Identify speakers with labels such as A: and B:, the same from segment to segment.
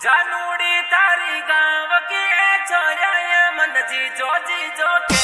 A: जानूड़ी तारी गाँव की छोरिया मन जीजो जीजो के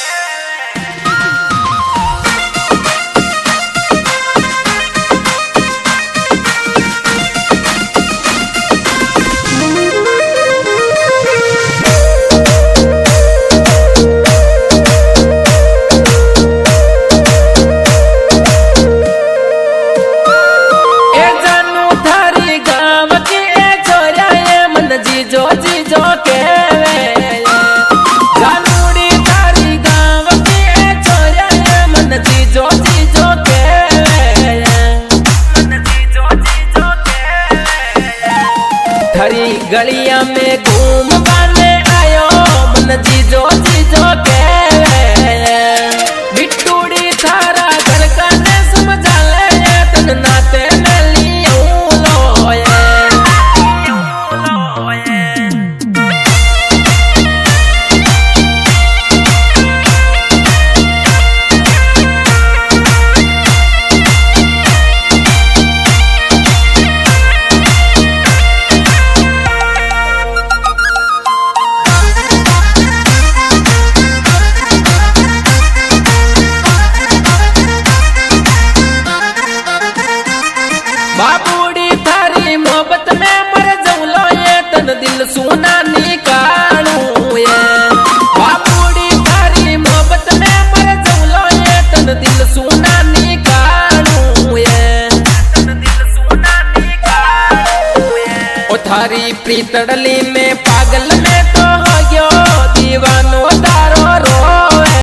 A: गलिया में घूम बाने आयो मन जीजो जीजो के बिट्टूड़ी थारा घर का ने समझा ले तन नाते में लियो लोए बाबूड़ी थारी मोहब्बत में मर जौलो ये तन दिल सुना निकालू ये बाबूड़ी थारी मोहब्बत में मर जौलो ये तन दिल सुना निकालू ये तन दिल सुना निकालू ये ओ थारी प्रीतड़ली में पागल में तो हो गयो दीवानो